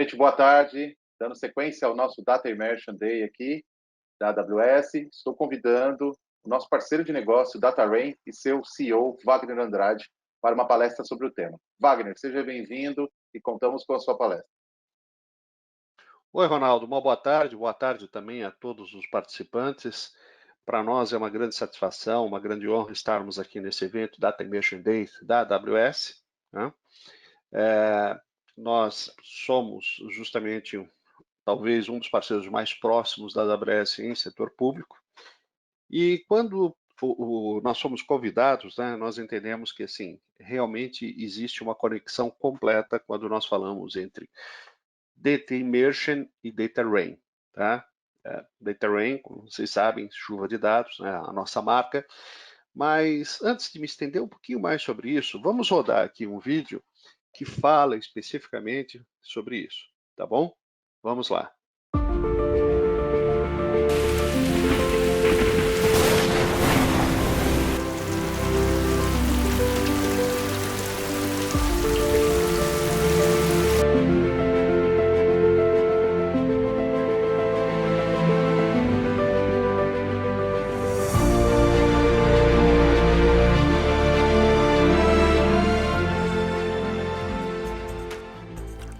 Gente, boa tarde. Dando sequência ao nosso Data Immersion Day aqui, da AWS, estou convidando o nosso parceiro de negócio, DataRain, e seu CEO, Wagner Andrade, para uma palestra sobre o tema. Wagner, seja bem-vindo e contamos com a sua palestra. Oi, Ronaldo, uma boa tarde também a todos os participantes. Para nós é uma grande satisfação, uma grande honra estarmos aqui nesse evento Data Immersion Day da AWS, né? Nós somos justamente talvez um dos parceiros mais próximos da AWS em setor público, e quando nós somos convidados, né, nós entendemos que assim, realmente existe uma conexão completa quando nós falamos entre Data Immersion e DataRain, tá? DataRain, como vocês sabem, chuva de dados, né, a nossa marca. Mas antes de me estender um pouquinho mais sobre isso, vamos rodar aqui um vídeo que fala especificamente sobre isso, tá bom? Vamos lá.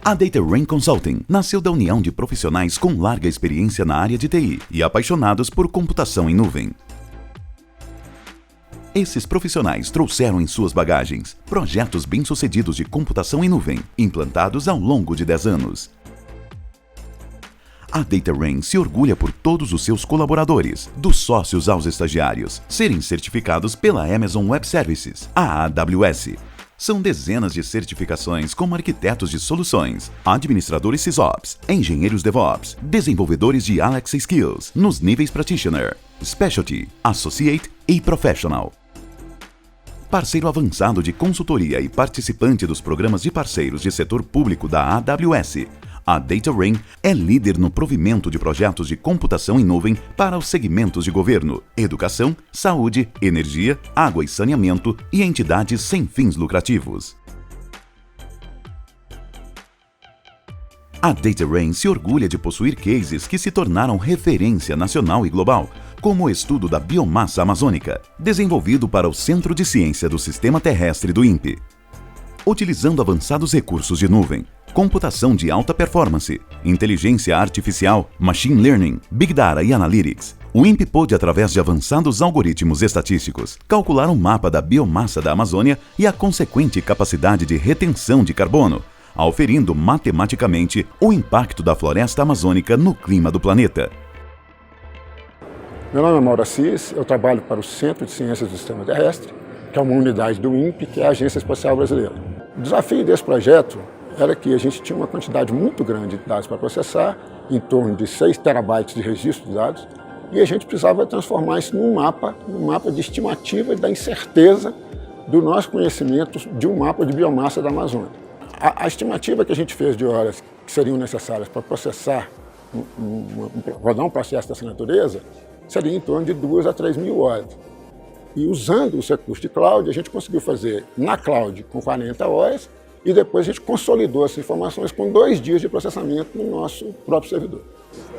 A DataRain Consulting nasceu da união de profissionais com larga experiência na área de TI e apaixonados por computação em nuvem. Esses profissionais trouxeram em suas bagagens projetos bem-sucedidos de computação em nuvem, implantados ao longo de 10 anos. A DataRain se orgulha por todos os seus colaboradores, dos sócios aos estagiários, serem certificados pela Amazon Web Services, a AWS. São dezenas de certificações como arquitetos de soluções, administradores SysOps, engenheiros DevOps, desenvolvedores de Alexa Skills, nos níveis Practitioner, Specialty, Associate e Professional. Parceiro avançado de consultoria e participante dos programas de parceiros de setor público da AWS, a DataRain é líder no provimento de projetos de computação em nuvem para os segmentos de governo, educação, saúde, energia, água e saneamento e entidades sem fins lucrativos. A DataRain se orgulha de possuir cases que se tornaram referência nacional e global, como o estudo da biomassa amazônica, desenvolvido para o Centro de Ciência do Sistema Terrestre do INPE. Utilizando avançados recursos de nuvem, computação de alta performance, inteligência artificial, machine learning, big data e analytics, o INPE pôde, através de avançados algoritmos estatísticos, calcular um mapa da biomassa da Amazônia e a consequente capacidade de retenção de carbono, auferindo matematicamente o impacto da floresta amazônica no clima do planeta. Meu nome é Mauro Assis, eu trabalho para o Centro de Ciências do Sistema Terrestre, que é uma unidade do INPE, que é a Agência Espacial Brasileira. O desafio desse projeto era que a gente tinha uma quantidade muito grande de dados para processar, em torno de 6 terabytes de registro de dados, e a gente precisava transformar isso num mapa de estimativa da incerteza do nosso conhecimento de um mapa de biomassa da Amazônia. A estimativa que a gente fez de horas que seriam necessárias para processar, rodar um processo dessa natureza, seria em torno de 2 a 3 mil horas. E usando os recursos de cloud, a gente conseguiu fazer na cloud com 40 horas, e depois a gente consolidou essas informações com 2 dias de processamento no nosso próprio servidor.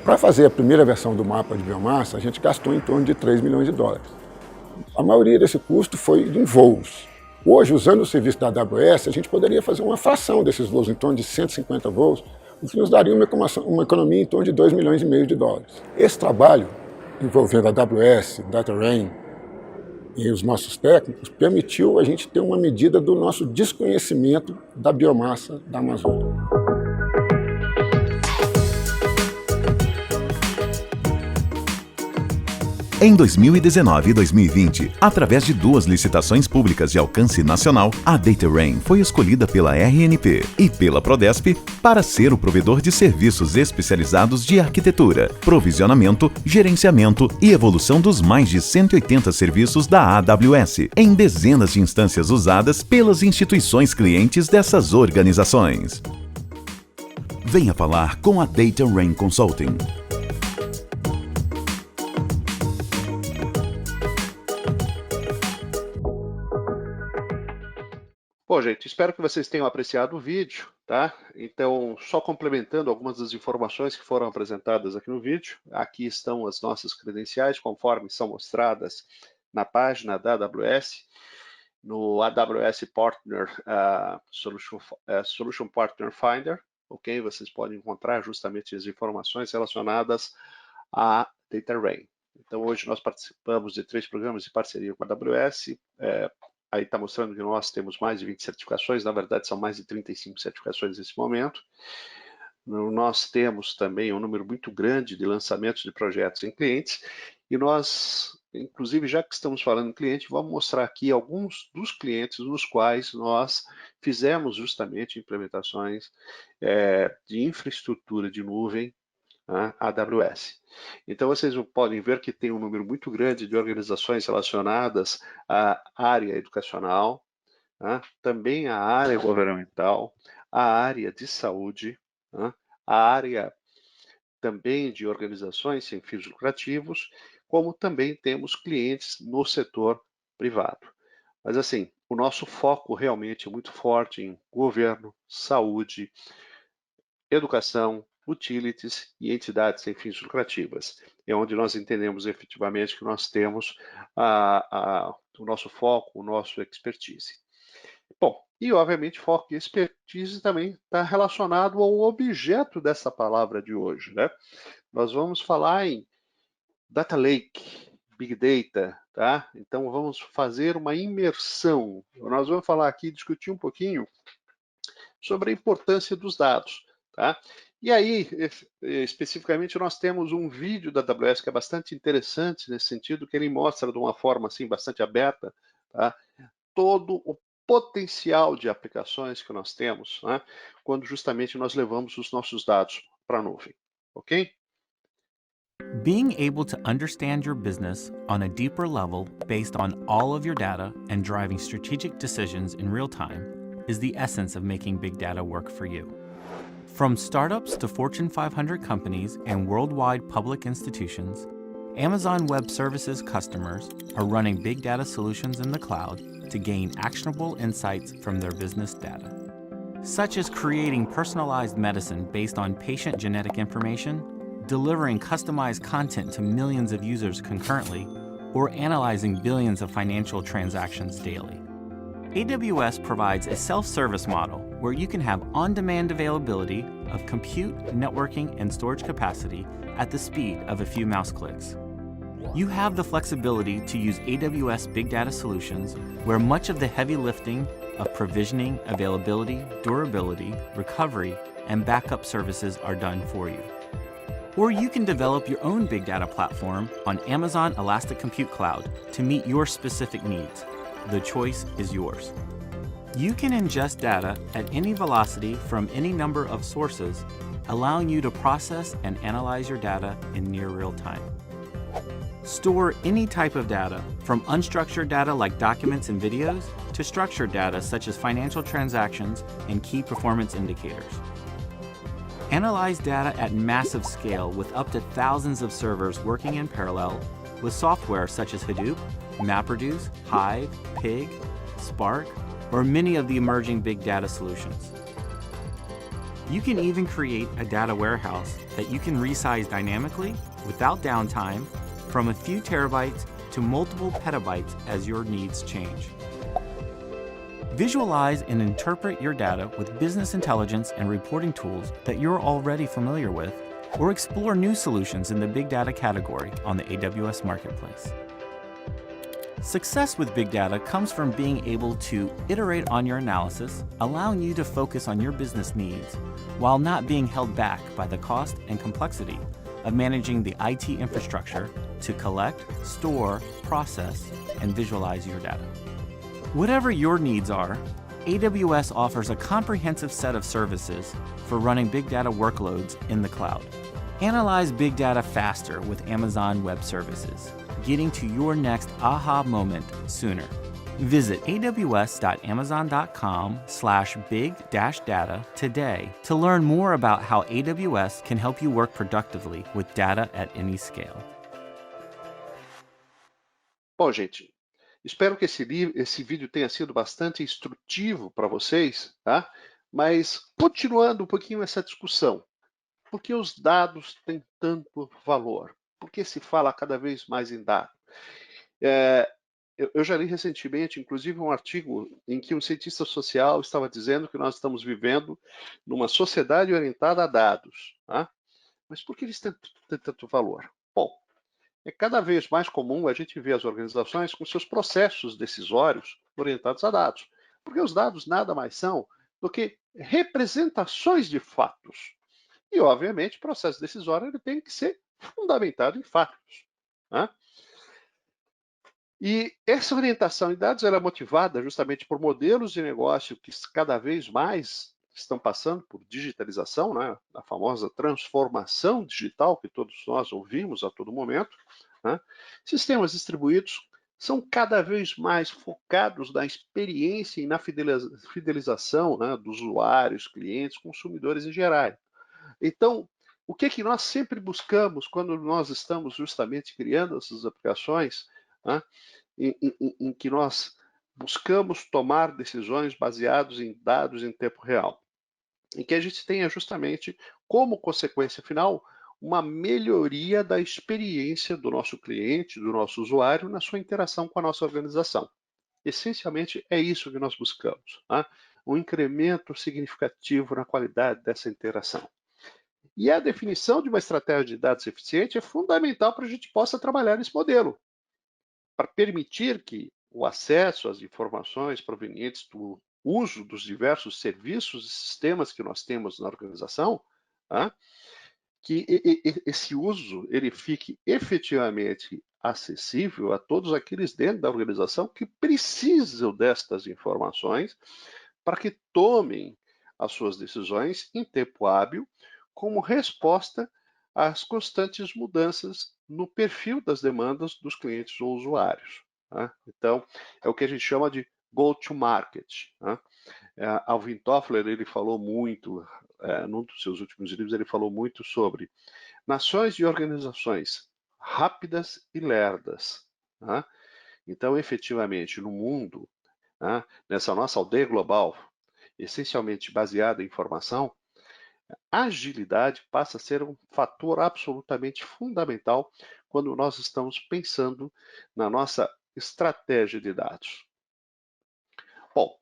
Para fazer a primeira versão do mapa de biomassa, a gente gastou em torno de 3 milhões de dólares. A maioria desse custo foi em voos. Hoje, usando o serviço da AWS, a gente poderia fazer uma fração desses voos, em torno de 150 voos, o que nos daria uma economia em torno de 2 milhões e meio de dólares. Esse trabalho, envolvendo a AWS, DataRain, e os nossos técnicos, permitiu a gente ter uma medida do nosso desconhecimento da biomassa da Amazônia. Em 2019 e 2020, através de 2 licitações públicas de alcance nacional, a DataRain foi escolhida pela RNP e pela Prodesp para ser o provedor de serviços especializados de arquitetura, provisionamento, gerenciamento e evolução dos mais de 180 serviços da AWS, em dezenas de instâncias usadas pelas instituições clientes dessas organizações. Venha falar com a DataRain Consulting. Bom, gente, espero que vocês tenham apreciado o vídeo. tá? Então, só complementando algumas das informações que foram apresentadas aqui no vídeo, aqui estão as nossas credenciais, conforme são mostradas na página da AWS, no AWS Partner Solution Partner Finder, ok? Vocês podem encontrar justamente as informações relacionadas a DataRain. Então, hoje nós participamos de 3 programas de parceria com a AWS. Aí está mostrando que nós temos mais de 20 certificações, na verdade são mais de 35 certificações nesse momento. Nós temos também um número muito grande de lançamentos de projetos em clientes, e nós, inclusive, já que estamos falando em cliente, vamos mostrar aqui alguns dos clientes nos quais nós fizemos justamente implementações de infraestrutura de nuvem, AWS. Então, vocês podem ver que tem um número muito grande de organizações relacionadas à área educacional, também à área governamental, à área de saúde, à área também de organizações sem fins lucrativos, como também temos clientes no setor privado. Mas, assim, o nosso foco realmente é muito forte em governo, saúde, educação, utilities e entidades sem fins lucrativas. É onde nós entendemos efetivamente que nós temos o nosso foco, o nosso expertise. Bom, e obviamente foco e expertise também está relacionado ao objeto dessa palavra de hoje, né? Nós vamos falar em Data Lake, Big Data, tá? Então vamos fazer uma imersão. Nós vamos falar aqui, discutir um pouquinho sobre a importância dos dados, tá? E aí, especificamente, nós temos um vídeo da AWS que é bastante interessante nesse sentido, que ele mostra de uma forma assim bastante aberta, tá? Todo o potencial de aplicações que nós temos, né? Quando justamente nós levamos os nossos dados para a nuvem, ok? Being able to understand your business on a deeper level based on all of your data and driving strategic decisions in real time is the essence of making big data work for you. From startups to Fortune 500 companies and worldwide public institutions, Amazon Web Services customers are running big data solutions in the cloud to gain actionable insights from their business data, such as creating personalized medicine based on patient genetic information, delivering customized content to millions of users concurrently, or analyzing billions of financial transactions daily. AWS provides a self-service model where you can have on-demand availability of compute, networking, and storage capacity at the speed of a few mouse clicks. You have the flexibility to use AWS Big Data Solutions where much of the heavy lifting of provisioning, availability, durability, recovery, and backup services are done for you. Or you can develop your own big data platform on Amazon Elastic Compute Cloud to meet your specific needs. The choice is yours. You can ingest data at any velocity from any number of sources, allowing you to process and analyze your data in near real time. Store any type of data, from unstructured data like documents and videos, to structured data such as financial transactions and key performance indicators. Analyze data at massive scale with up to thousands of servers working in parallel with software such as Hadoop, MapReduce, Hive, Pig, Spark, or many of the emerging big data solutions. You can even create a data warehouse that you can resize dynamically without downtime from a few terabytes to multiple petabytes as your needs change. Visualize and interpret your data with business intelligence and reporting tools that you're already familiar with, or explore new solutions in the big data category on the AWS Marketplace. Success with big data comes from being able to iterate on your analysis, allowing you to focus on your business needs, while not being held back by the cost and complexity of managing the IT infrastructure to collect, store, process, and visualize your data. Whatever your needs are, AWS offers a comprehensive set of services for running big data workloads in the cloud. Analyze big data faster with Amazon Web Services, getting to your next aha moment sooner. Visit aws.amazon.com/big-data today to learn more about how AWS can help you work productively with data at any scale. Bom, gente, espero que esse vídeo tenha sido bastante instrutivo para vocês, tá? Mas, continuando um pouquinho essa discussão, por que os dados têm tanto valor? Por que se fala cada vez mais em dados? Eu já li recentemente, inclusive, um artigo em que um cientista social estava dizendo que nós estamos vivendo numa sociedade orientada a dados. Tá? Mas por que eles têm tanto valor? Bom, é cada vez mais comum a gente ver as organizações com seus processos decisórios orientados a dados, porque os dados nada mais são do que representações de fatos. E, obviamente, o processo decisório ele tem que ser fundamentado em fatos. Né? E essa orientação em dados ela é motivada justamente por modelos de negócio que cada vez mais estão passando por digitalização, né? A famosa transformação digital que todos nós ouvimos a todo momento. Né? Sistemas distribuídos são cada vez mais focados na experiência e na fidelização, né, dos usuários, clientes, consumidores em geral. Então, o que nós sempre buscamos quando nós estamos justamente criando essas aplicações, né, em que nós buscamos tomar decisões baseadas em dados em tempo real? Em que a gente tenha justamente como consequência final uma melhoria da experiência do nosso cliente, do nosso usuário, na sua interação com a nossa organização. Essencialmente é isso que nós buscamos, tá? Um incremento significativo na qualidade dessa interação. E a definição de uma estratégia de dados eficiente é fundamental para a gente possa trabalhar nesse modelo, para permitir que o acesso às informações provenientes do uso dos diversos serviços e sistemas que nós temos na organização, tá? Que esse uso ele fique efetivamente acessível a todos aqueles dentro da organização que precisam destas informações para que tomem as suas decisões em tempo hábil como resposta às constantes mudanças no perfil das demandas dos clientes ou usuários. Né? Então, é o que a gente chama de go-to-market. Né? Alvin Toffler ele falou muito, num dos seus últimos livros, ele falou muito sobre nações e organizações rápidas e lerdas. Né? Então, efetivamente, no mundo, né, nessa nossa aldeia global, essencialmente baseada em informação, a agilidade passa a ser um fator absolutamente fundamental quando nós estamos pensando na nossa estratégia de dados. Bom,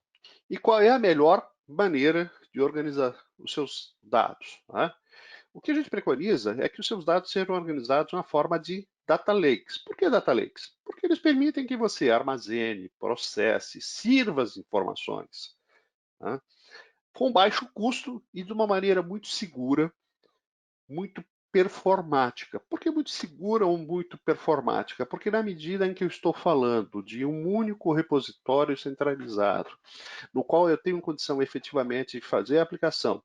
e qual é a melhor maneira de organizar os seus dados? Né? O que a gente preconiza é que os seus dados sejam organizados na forma de data lakes. Por que data lakes? Porque eles permitem que você armazene, processe, sirva as informações, né, com baixo custo e de uma maneira muito segura, muito performática. Por que muito segura ou muito performática? Porque na medida em que eu estou falando de um único repositório centralizado, no qual eu tenho condição efetivamente de fazer a aplicação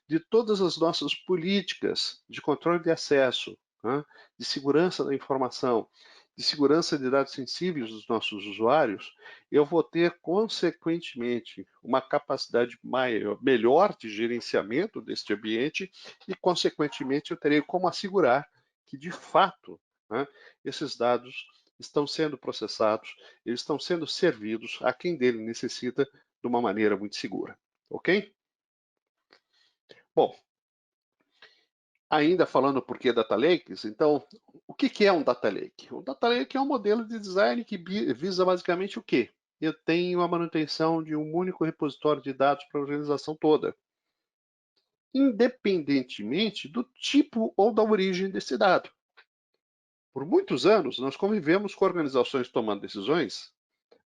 de todas as nossas políticas de controle de acesso, né, de segurança da informação, de segurança de dados sensíveis dos nossos usuários, eu vou ter, consequentemente, uma capacidade melhor de gerenciamento deste ambiente e, consequentemente, eu terei como assegurar que, de fato, né, esses dados estão sendo processados, eles estão sendo servidos a quem dele necessita de uma maneira muito segura. Ok? Bom, ainda falando por que Data Lakes, então, o que é um Data Lake? Um Data Lake é um modelo de design que visa basicamente o quê? Eu tenho a manutenção de um único repositório de dados para a organização toda, independentemente do tipo ou da origem desse dado. Por muitos anos, nós convivemos com organizações tomando decisões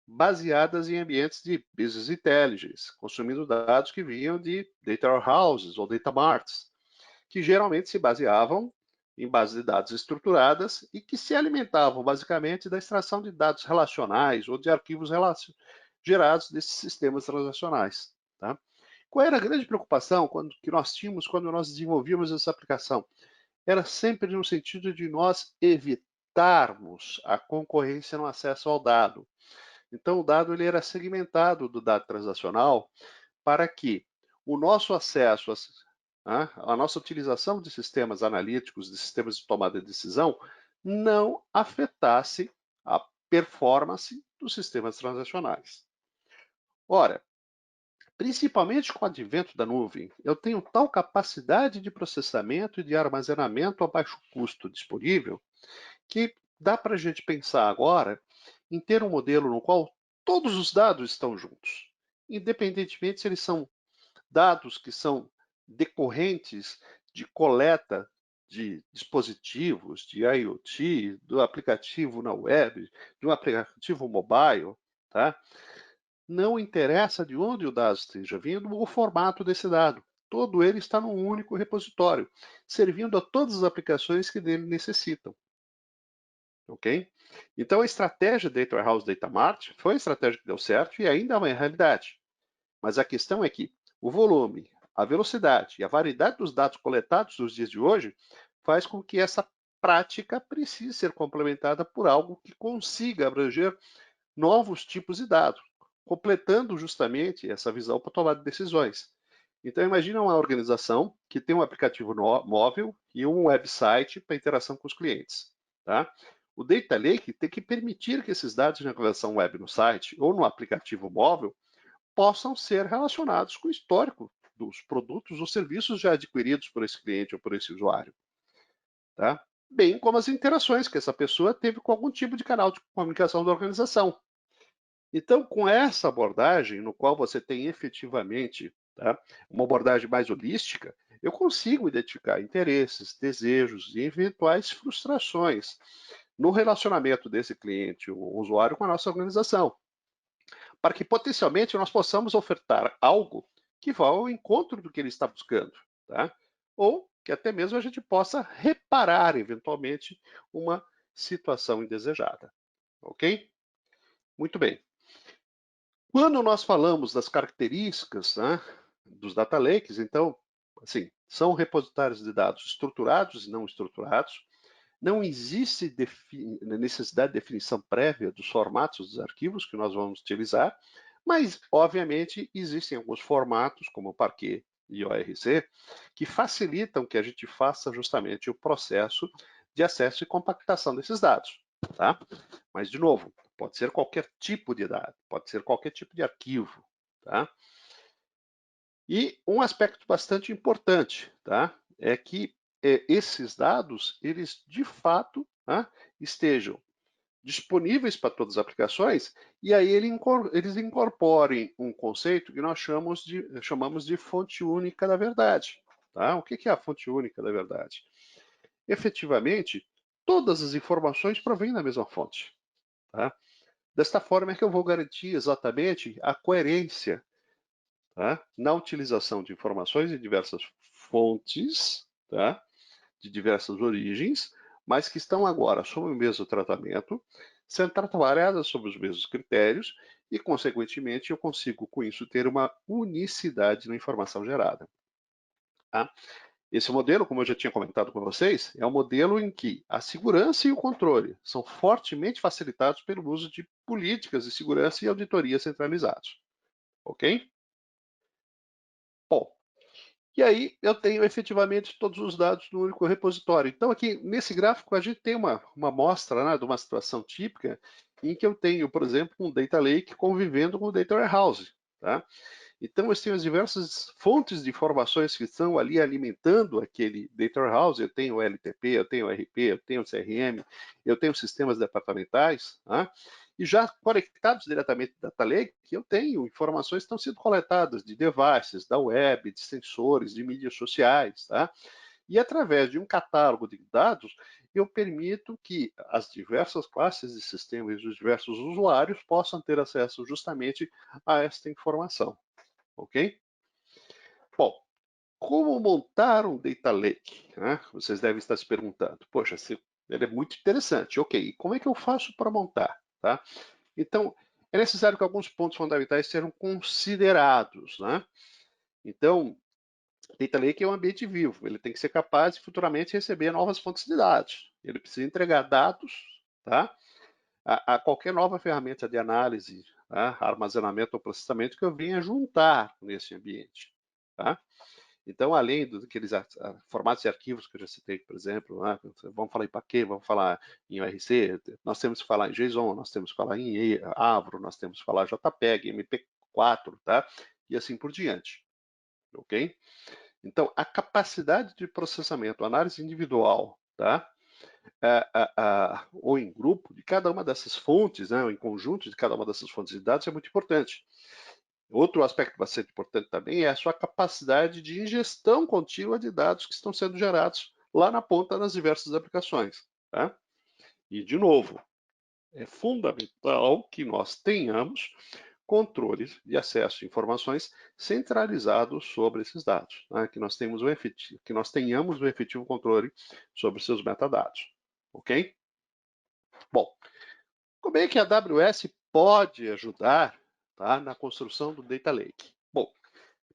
baseadas em ambientes de business intelligence, consumindo dados que vinham de data warehouses ou data marts, que geralmente se baseavam em bases de dados estruturadas e que se alimentavam basicamente da extração de dados relacionais ou de arquivos gerados desses sistemas transacionais. Tá? Qual era a grande preocupação que nós tínhamos quando nós desenvolvíamos essa aplicação? Era sempre no sentido de nós evitarmos a concorrência no acesso ao dado. Então, o dado ele era segmentado do dado transacional para que o nosso acesso a nossa utilização de sistemas analíticos, de sistemas de tomada de decisão, não afetasse a performance dos sistemas transacionais. Ora, principalmente com o advento da nuvem, eu tenho tal capacidade de processamento e de armazenamento a baixo custo disponível que dá para a gente pensar agora em ter um modelo no qual todos os dados estão juntos, independentemente se eles são dados que são decorrentes de coleta de dispositivos, de IoT, do aplicativo na web, de um aplicativo mobile, tá? Não interessa de onde o dado esteja vindo ou o formato desse dado. Todo ele está num único repositório, servindo a todas as aplicações que dele necessitam. Ok? Então, a estratégia Data Warehouse Data Mart foi a estratégia que deu certo e ainda é uma realidade. Mas a questão é que o volume, a velocidade e a variedade dos dados coletados nos dias de hoje faz com que essa prática precise ser complementada por algo que consiga abranger novos tipos de dados, completando justamente essa visão para tomar decisões. Então, imagina uma organização que tem um aplicativo móvel e um website para interação com os clientes. Tá? O Data Lake tem que permitir que esses dados de navegação web no site ou no aplicativo móvel possam ser relacionados com o histórico dos produtos ou serviços já adquiridos por esse cliente ou por esse usuário. Tá? Bem como as interações que essa pessoa teve com algum tipo de canal de comunicação da organização. Então, com essa abordagem, no qual você tem efetivamente, tá, uma abordagem mais holística, eu consigo identificar interesses, desejos e eventuais frustrações no relacionamento desse cliente, o usuário, com a nossa organização, para que potencialmente nós possamos ofertar algo que vá ao encontro do que ele está buscando, tá? Ou que até mesmo a gente possa reparar eventualmente uma situação indesejada, ok? Muito bem. Quando nós falamos das características, né, dos data lakes, então, assim, são repositórios de dados estruturados e não estruturados. Não existe necessidade de definição prévia dos formatos dos arquivos que nós vamos utilizar, mas, obviamente, existem alguns formatos, como o Parquet e o ORC, que facilitam que a gente faça justamente o processo de acesso e compactação desses dados. Tá? Mas, de novo, pode ser qualquer tipo de dado, pode ser qualquer tipo de arquivo. Tá? E um aspecto bastante importante, tá? É que esses dados, eles de fato, tá, estejam disponíveis para todas as aplicações, e aí eles incorporem um conceito que nós chamamos de fonte única da verdade. Tá? O que é a fonte única da verdade? Efetivamente, todas as informações provêm da mesma fonte. Tá? Desta forma é que eu vou garantir exatamente a coerência, tá, na utilização de informações de diversas fontes, tá, de diversas origens, mas que estão agora sob o mesmo tratamento, sendo trabalhadas sob os mesmos critérios e, consequentemente, eu consigo, com isso, ter uma unicidade na informação gerada. Tá? Esse modelo, como eu já tinha comentado com vocês, é um modelo em que a segurança e o controle são fortemente facilitados pelo uso de políticas de segurança e auditoria centralizados. Ok? Bom, e aí eu tenho efetivamente todos os dados no único repositório. Então aqui nesse gráfico a gente tem uma amostra, né, de uma situação típica em que eu tenho, por exemplo, um data lake convivendo com o data warehouse. Tá? Então eu tenho as diversas fontes de informações que estão ali alimentando aquele data warehouse. Eu tenho o LTP, eu tenho o RP, eu tenho o CRM, eu tenho sistemas departamentais. Tá? E já conectados diretamente ao Data Lake, eu tenho informações que estão sendo coletadas de devices, da web, de sensores, de mídias sociais. Tá? E através de um catálogo de dados, eu permito que as diversas classes de sistemas e os diversos usuários possam ter acesso justamente a esta informação. Ok? Bom, como montar um Data Lake? Né? Vocês devem estar se perguntando. Poxa, ele é muito interessante. Ok, e como é que eu faço para montar? Tá? Então, é necessário que alguns pontos fundamentais sejam considerados. Né? Então, Data Lake é um ambiente vivo. Ele tem que ser capaz de futuramente receber novas fontes de dados. Ele precisa entregar dados, tá, a qualquer nova ferramenta de análise, tá, armazenamento ou processamento que eu venha juntar nesse ambiente. Tá? Então, além daqueles formatos de arquivos que eu já citei, por exemplo, né, vamos falar em Parquet, vamos falar em ORC, nós temos que falar em JSON, nós temos que falar em Avro, nós temos que falar JPEG, MP4, tá? e assim por diante, ok? Então, a capacidade de processamento, análise individual, tá? Ou em grupo, de cada uma dessas fontes, né, ou em conjunto de cada uma dessas fontes de dados é muito importante. Outro aspecto bastante importante também é a sua capacidade de ingestão contínua de dados que estão sendo gerados lá na ponta nas diversas aplicações. Tá? E, de novo, é fundamental que nós tenhamos controle de acesso a informações centralizados sobre esses dados, né? que nós tenhamos o efetivo controle sobre seus metadados. Ok? Bom, como é que a AWS pode ajudar, tá, na construção do Data Lake? Bom,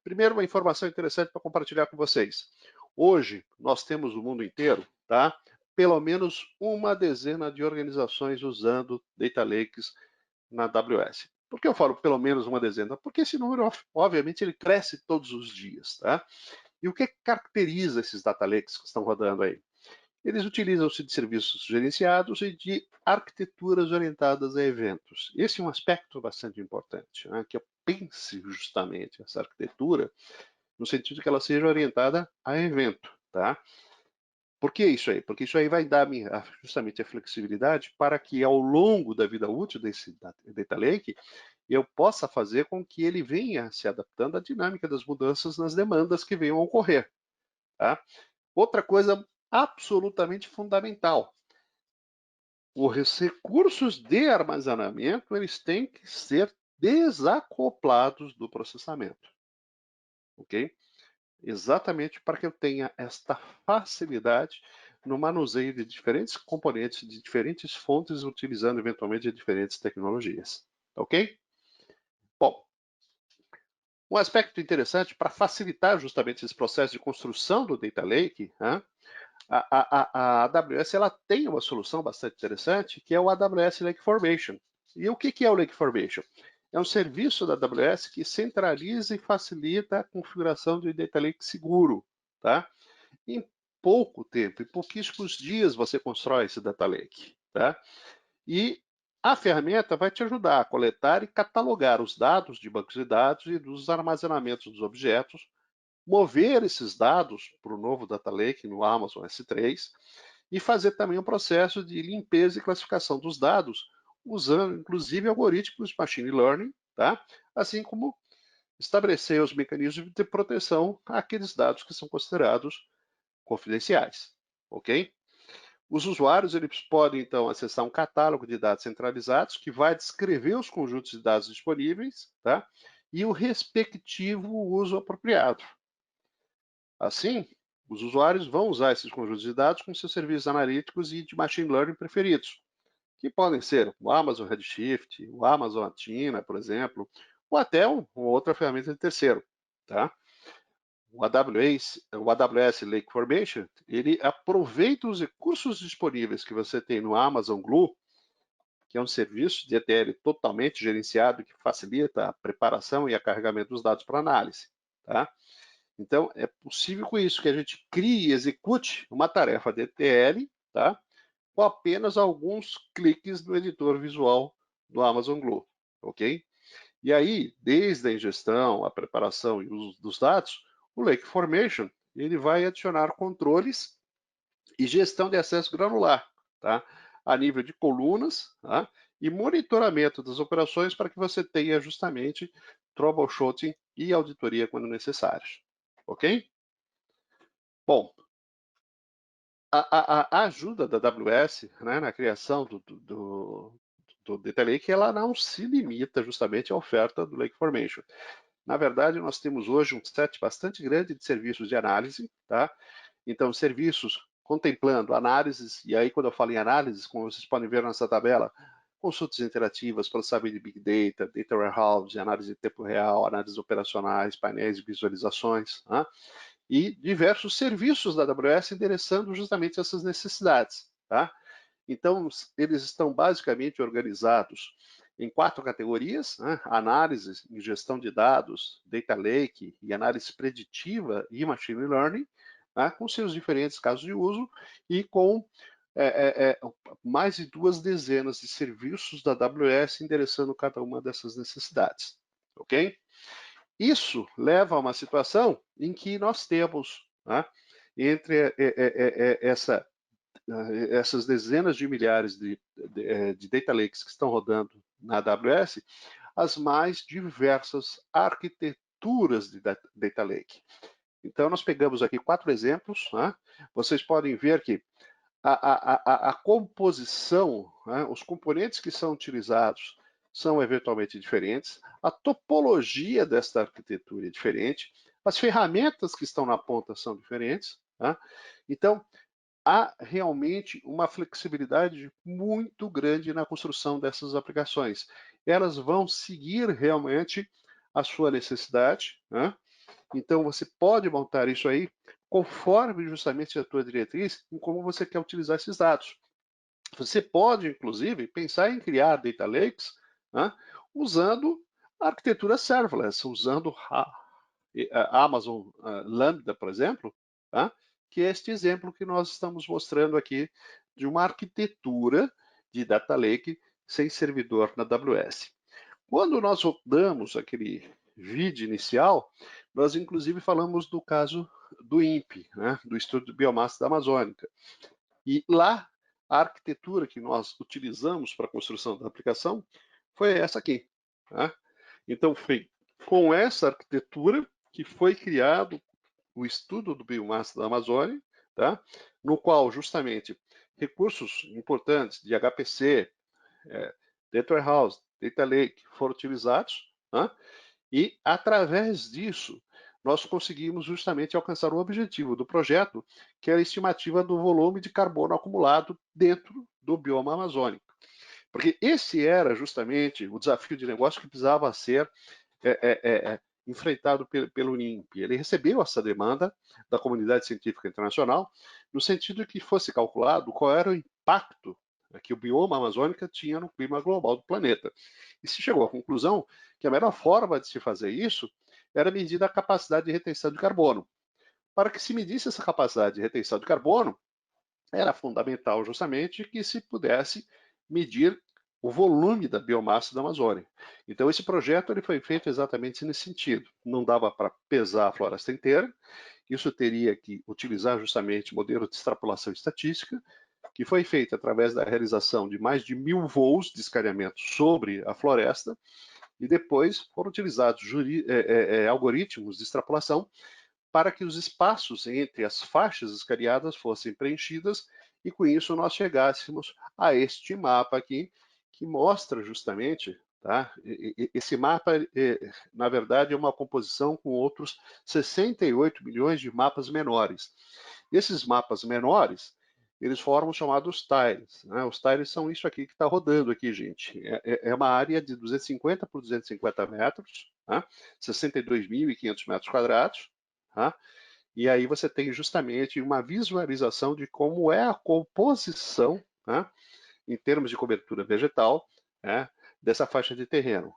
primeiro uma informação interessante para compartilhar com vocês. Hoje, nós temos no mundo inteiro, tá, pelo menos uma dezena de organizações usando Data Lakes na AWS. Por que eu falo pelo menos uma dezena? Porque esse número, obviamente, ele cresce todos os dias. Tá? E o que caracteriza esses Data Lakes que estão rodando aí? Eles utilizam-se de serviços gerenciados e de arquiteturas orientadas a eventos. Esse é um aspecto bastante importante, né? Que eu pense justamente essa arquitetura no sentido de que ela seja orientada a evento. Tá? Por que isso aí? Porque isso aí vai dar justamente a flexibilidade para que ao longo da vida útil desse Data Lake eu possa fazer com que ele venha se adaptando à dinâmica das mudanças nas demandas que venham a ocorrer. Tá? Outra coisa absolutamente fundamental. Os recursos de armazenamento eles têm que ser desacoplados do processamento. Ok? Exatamente para que eu tenha esta facilidade no manuseio de diferentes componentes, de diferentes fontes, utilizando eventualmente diferentes tecnologias. Ok? Bom, um aspecto interessante para facilitar justamente esse processo de construção do Data Lake, né? A AWS ela tem uma solução bastante interessante, que é o AWS Lake Formation. E o que é o Lake Formation? É um serviço da AWS que centraliza e facilita a configuração de Data Lake seguro. Tá? Em pouco tempo, em pouquíssimos dias, você constrói esse Data Lake. Tá? E a ferramenta vai te ajudar a coletar e catalogar os dados de bancos de dados e dos armazenamentos dos objetos, mover esses dados para o novo Data Lake no Amazon S3 e fazer também um processo de limpeza e classificação dos dados, usando inclusive algoritmos de machine learning, tá? Assim como estabelecer os mecanismos de proteção àqueles dados que são considerados confidenciais, ok? Os usuários eles podem então acessar um catálogo de dados centralizados que vai descrever os conjuntos de dados disponíveis, tá? E o respectivo uso apropriado. Assim, os usuários vão usar esses conjuntos de dados com seus serviços analíticos e de machine learning preferidos, que podem ser o Amazon Redshift, o Amazon Athena, por exemplo, ou até uma outra ferramenta de terceiro. Tá? O AWS Lake Formation, ele aproveita os recursos disponíveis que você tem no Amazon Glue, que é um serviço de ETL totalmente gerenciado que facilita a preparação e a carregamento dos dados para análise. Tá? Então, é possível com isso que a gente crie e execute uma tarefa de ETL, tá? Com apenas alguns cliques no editor visual do Amazon Glue, ok? E aí, desde a ingestão, a preparação e o uso dos dados, o Lake Formation ele vai adicionar controles e gestão de acesso granular, tá? A nível de colunas, tá? E monitoramento das operações para que você tenha justamente troubleshooting e auditoria quando necessários. Ok? Bom, a ajuda da AWS, né, na criação do Data Lake, ela não se limita justamente à oferta do Lake Formation. Na verdade, nós temos hoje um set bastante grande de serviços de análise, tá? Então, serviços contemplando análises, e aí quando eu falo em análises, como vocês podem ver nessa tabela, consultas interativas, processamento de Big Data, Data Warehouse, análise de tempo real, análises operacionais, painéis de visualizações, né? E diversos serviços da AWS endereçando justamente essas necessidades. Tá? Então, eles estão basicamente organizados em 4 categorias, né? Análise e gestão de dados, Data Lake e análise preditiva e Machine Learning, né? Com seus diferentes casos de uso e com mais de 2 dezenas de serviços da AWS endereçando cada uma dessas necessidades. Ok? isso leva a uma situação em que nós temos, né, entre essas dezenas de milhares de data lakes que estão rodando na AWS, as mais diversas arquiteturas de data lake. Então, nós pegamos aqui 4 exemplos. Né? Vocês podem ver que a composição, né, os componentes que são utilizados são eventualmente diferentes, a topologia desta arquitetura é diferente, as ferramentas que estão na ponta são diferentes. Né? Então, há realmente uma flexibilidade muito grande na construção dessas aplicações. Elas vão seguir realmente a sua necessidade, né? Então, você pode montar isso aí conforme justamente a tua diretriz em como você quer utilizar esses dados. Você pode, inclusive, pensar em criar data lakes, né, usando a arquitetura serverless, usando a Amazon Lambda, por exemplo, tá? Que é este exemplo que nós estamos mostrando aqui de uma arquitetura de data lake sem servidor na AWS. Quando nós rodamos aquele vídeo inicial, nós inclusive falamos do caso do INPE, né, do Estudo de Biomassa da Amazônica. E lá, a arquitetura que nós utilizamos para a construção da aplicação foi essa aqui. Tá? Então, foi com essa arquitetura que foi criado o Estudo do Biomassa da Amazônia, tá? No qual, justamente, recursos importantes de HPC, Data Warehouse, Data Lake foram utilizados, tá? E, através disso, nós conseguimos justamente alcançar o objetivo do projeto, que é a estimativa do volume de carbono acumulado dentro do bioma amazônico. Porque esse era justamente o desafio de negócio que precisava ser enfrentado pelo INPE. Ele recebeu essa demanda da comunidade científica internacional, no sentido de que fosse calculado qual era o impacto que o bioma amazônico tinha no clima global do planeta. E se chegou à conclusão que a melhor forma de se fazer isso era medir a capacidade de retenção de carbono. Para que se medisse essa capacidade de retenção de carbono, era fundamental justamente que se pudesse medir o volume da biomassa da Amazônia. Então, esse projeto ele foi feito exatamente nesse sentido. Não dava para pesar a floresta inteira, isso teria que utilizar justamente modelo de extrapolação estatística, que foi feito através da realização de mais de 1.000 voos de escaneamento sobre a floresta, e depois foram utilizados algoritmos de extrapolação para que os espaços entre as faixas escariadas fossem preenchidas, e com isso nós chegássemos a este mapa aqui, que mostra justamente, tá? Esse mapa, na verdade, é uma composição com outros 68 milhões de mapas menores. Esses mapas menores, eles formam os chamados tiles. Né? Os tiles são isso aqui que está rodando aqui, gente. É uma área de 250 por 250 metros, tá? 62.500 metros quadrados, tá? E aí você tem justamente uma visualização de como é a composição, né, em termos de cobertura vegetal, né, dessa faixa de terreno.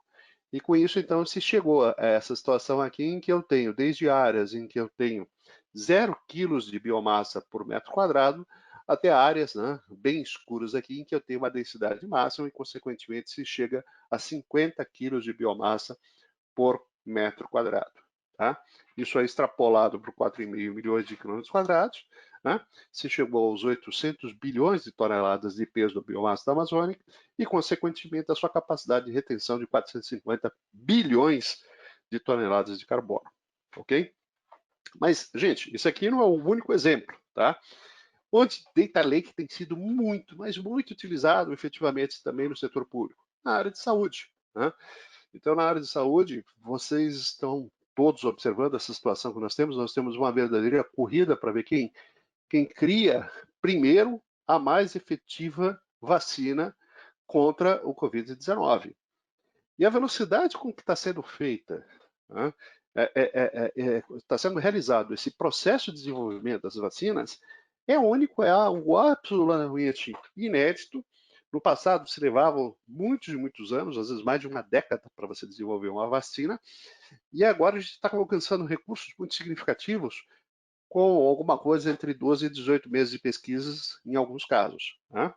E com isso, então, se chegou a essa situação aqui em que eu tenho, desde áreas em que eu tenho 0 quilos de biomassa por metro quadrado, até áreas, né, bem escuras aqui, em que eu tenho uma densidade máxima e, consequentemente, se chega a 50 quilos de biomassa por metro quadrado. Tá? Isso é extrapolado para 4,5 milhões de quilômetros quadrados. Né? Se chegou aos 800 bilhões de toneladas de peso da biomassa da Amazônia e, consequentemente, a sua capacidade de retenção de 450 bilhões de toneladas de carbono. Ok? Mas, gente, isso aqui não é o único exemplo. Tá? Onde Data Lake tem sido muito, mas muito utilizado efetivamente também no setor público? Na área de saúde. Né? Então, na área de saúde, vocês estão todos observando essa situação que nós temos uma verdadeira corrida para ver quem cria primeiro a mais efetiva vacina contra o Covid-19. E a velocidade com que está sendo feita, né, está sendo realizado esse processo de desenvolvimento das vacinas, é único, é algo absolutamente inédito. No passado se levavam muitos anos, às vezes mais de uma década, para você desenvolver uma vacina, e agora a gente está alcançando recursos muito significativos, com alguma coisa entre 12 e 18 meses de pesquisas em alguns casos. Né?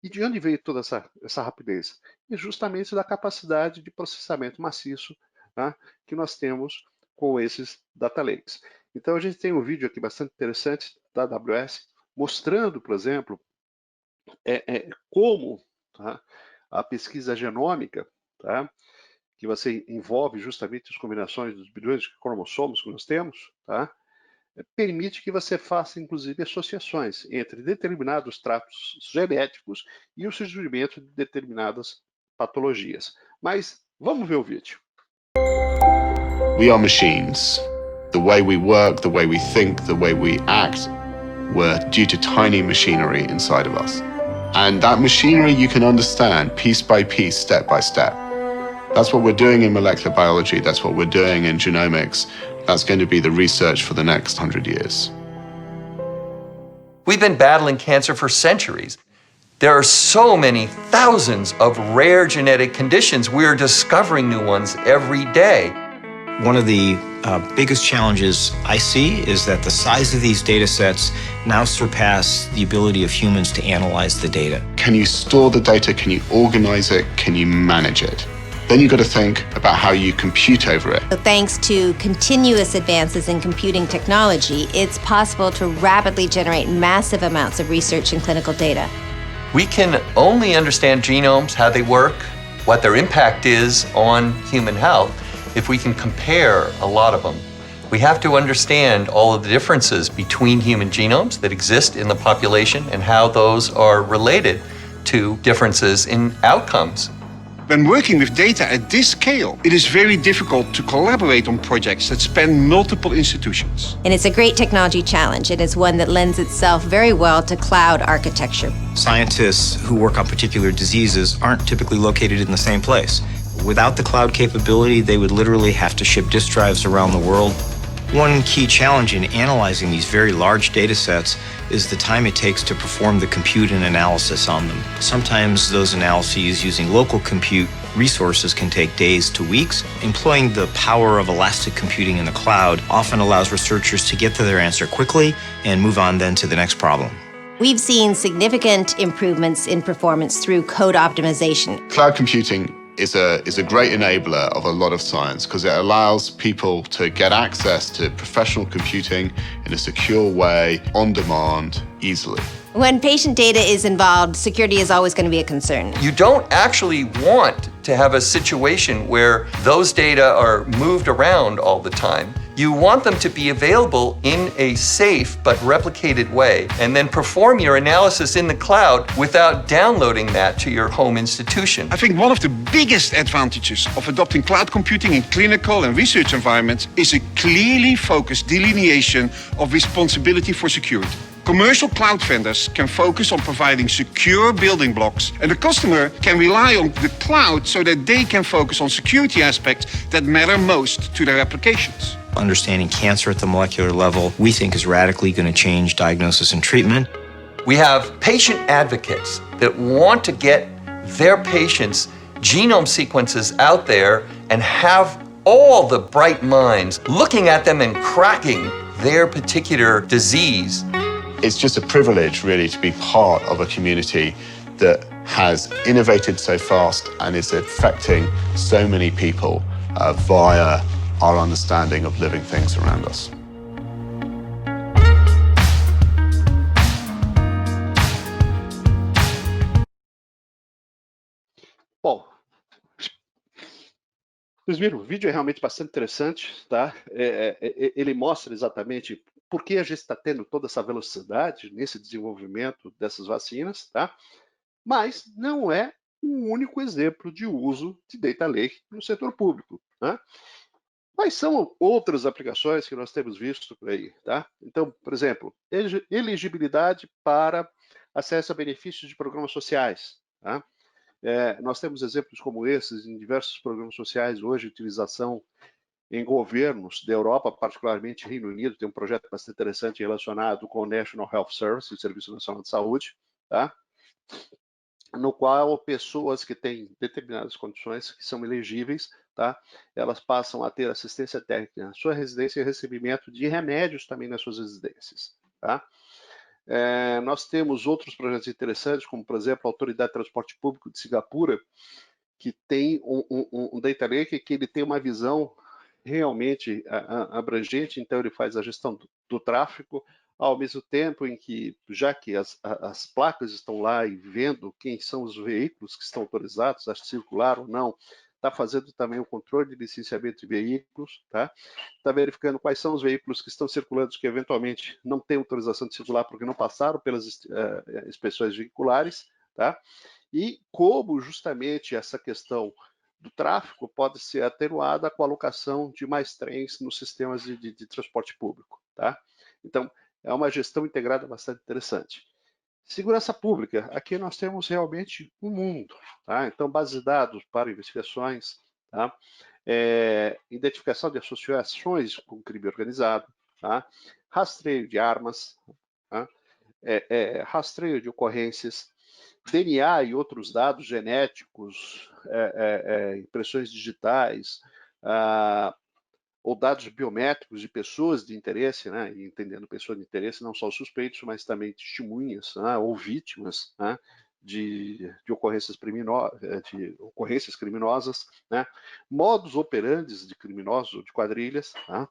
E de onde veio toda essa rapidez? É justamente da capacidade de processamento maciço tá, que nós temos com esses data lakes. Então a gente tem um vídeo aqui bastante interessante da AWS mostrando, por exemplo, como, tá, a pesquisa genômica, tá, que você envolve justamente as combinações dos bilhões de cromossomos que nós temos, tá, permite que você faça, inclusive, associações entre determinados traços genéticos e o surgimento de determinadas patologias. Mas vamos ver o vídeo. We are machines. The way we work, the way we think, the way we act were due to tiny machinery inside of us. And that machinery you can understand piece by piece, step by step. That's what we're doing in molecular biology. That's what we're doing in genomics. That's going to be the research for the next 100 years. We've been battling cancer for centuries. There are so many thousands of rare genetic conditions. We are discovering new ones every day. One of the biggest challenges I see is that the size of these data sets now surpass the ability of humans to analyze the data. Can you store the data? Can you organize it? Can you manage it? Then you've got to think about how you compute over it. So thanks to continuous advances in computing technology, it's possible to rapidly generate massive amounts of research and clinical data. We can only understand genomes, how they work, what their impact is on human health, if we can compare a lot of them. We have to understand all of the differences between human genomes that exist in the population and how those are related to differences in outcomes. When working with data at this scale, it is very difficult to collaborate on projects that span multiple institutions. And it's a great technology challenge. It is one that lends itself very well to cloud architecture. Scientists who work on particular diseases aren't typically located in the same place. Without the cloud capability, they would literally have to ship disk drives around the world. One key challenge in analyzing these very large data sets is the time it takes to perform the compute and analysis on them. Sometimes those analyses using local compute resources can take days to weeks. Employing the power of elastic computing in the cloud often allows researchers to get to their answer quickly and move on then to the next problem. We've seen significant improvements in performance through code optimization. Cloud computing is a great enabler of a lot of science because it allows people to get access to professional computing in a secure way, on demand, easily. When patient data is involved, security is always going to be a concern. You don't actually want to have a situation where those data are moved around all the time. You want them to be available in a safe but replicated way, and then perform your analysis in the cloud without downloading that to your home institution. I think one of the biggest advantages of adopting cloud computing in clinical and research environments is a clearly focused delineation of responsibility for security. Commercial cloud vendors can focus on providing secure building blocks, and the customer can rely on the cloud so that they can focus on security aspects that matter most to their applications. Understanding cancer at the molecular level, we think, is radically going to change diagnosis and treatment. We have patient advocates that want to get their patients' genome sequences out there and have all the bright minds looking at them and cracking their particular disease. It's just a privilege, really, to be part of a community that has innovated so fast and is affecting so many people via our understanding of living things around us. Bom, vocês viram, o vídeo é realmente bastante interessante, tá? Ele mostra exatamente por que a gente está tendo toda essa velocidade nesse desenvolvimento dessas vacinas, tá? Mas não é o único exemplo de uso de Data Lake no setor público, né? Quais são outras aplicações que nós temos visto por aí, tá? Então, por exemplo, elegibilidade para acesso a benefícios de programas sociais, tá? Nós temos exemplos como esses em diversos programas sociais hoje, utilização em governos da Europa, particularmente Reino Unido, tem um projeto bastante interessante relacionado com o National Health Service, o Serviço Nacional de Saúde, tá? No qual pessoas que têm determinadas condições, que são elegíveis, tá? Elas passam a ter assistência técnica na sua residência e recebimento de remédios também nas suas residências, tá? Nós temos outros projetos interessantes, como, por exemplo, a Autoridade de Transporte Público de Singapura, que tem um data lake que ele tem uma visão realmente abrangente, então ele faz a gestão do tráfego, ao mesmo tempo em que, já que as placas estão lá e vendo quem são os veículos que estão autorizados a circular ou não, está fazendo também o controle de licenciamento de veículos, tá? Está verificando quais são os veículos que estão circulando, que eventualmente não têm autorização de circular porque não passaram pelas inspeções veiculares, tá? E como justamente essa questão do tráfego pode ser atenuada com a alocação de mais trens nos sistemas de transporte público, tá? Então, é uma gestão integrada bastante interessante. Segurança pública, aqui nós temos realmente um mundo, tá? Então, bases de dados para investigações, tá? Identificação de associações com crime organizado, tá? Rastreio de armas, tá? Rastreio de ocorrências, DNA e outros dados genéticos, impressões digitais, ou dados biométricos de pessoas de interesse, né? E entendendo pessoas de interesse, não só suspeitos, mas também testemunhas, né? Ou vítimas, né? de ocorrências criminosas, né? Modus operandi de criminosos ou de quadrilhas, tá?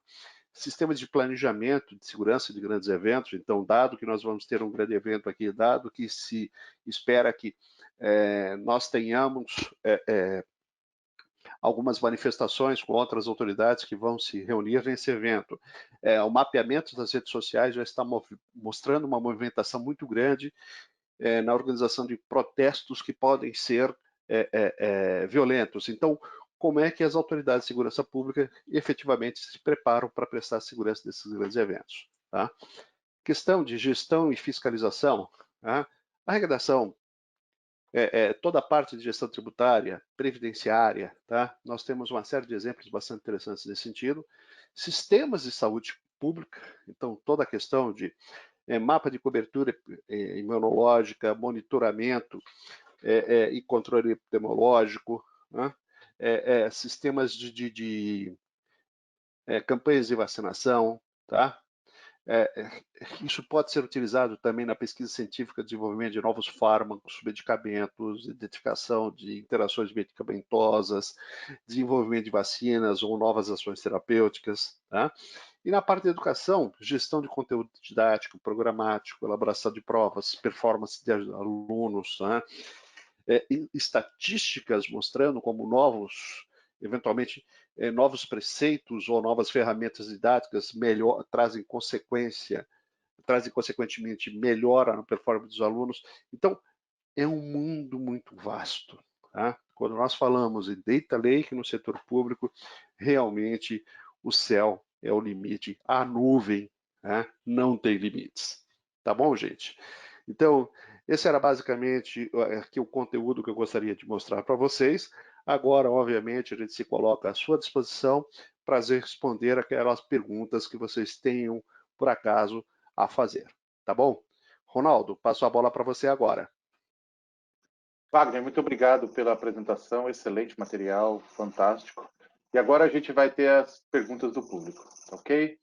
Sistemas de planejamento de segurança de grandes eventos. Então, dado que nós vamos ter um grande evento aqui, dado que se espera que nós tenhamos algumas manifestações com outras autoridades que vão se reunir nesse evento. O mapeamento das redes sociais já está mostrando uma movimentação muito grande na organização de protestos que podem ser violentos. Então, como é que as autoridades de segurança pública efetivamente se preparam para prestar segurança desses grandes eventos? Tá? Questão de gestão e fiscalização. Tá? Arrecadação, toda a parte de gestão tributária, previdenciária, tá? Nós temos uma série de exemplos bastante interessantes nesse sentido. Sistemas de saúde pública, então toda a questão de mapa de cobertura imunológica, monitoramento e controle epidemiológico, né? Sistemas de campanhas de vacinação, tá? Isso pode ser utilizado também na pesquisa científica, desenvolvimento de novos fármacos, medicamentos, identificação de interações medicamentosas, desenvolvimento de vacinas ou novas ações terapêuticas. Tá? E na parte da educação, gestão de conteúdo didático, programático, elaboração de provas, performance de alunos, tá? Estatísticas mostrando como eventualmente, novos preceitos ou novas ferramentas didáticas trazem consequentemente melhora na performance dos alunos. Então, é um mundo muito vasto. Tá? Quando nós falamos em data lake no setor público, realmente o céu é o limite, a nuvem, né? Não tem limites. Tá bom, gente? Então, esse era basicamente aqui o conteúdo que eu gostaria de mostrar para vocês. Agora, obviamente, a gente se coloca à sua disposição para responder aquelas perguntas que vocês tenham, por acaso, a fazer. Tá bom? Ronaldo, passo a bola para você agora. Wagner, muito obrigado pela apresentação, excelente material, fantástico. E agora a gente vai ter as perguntas do público, ok?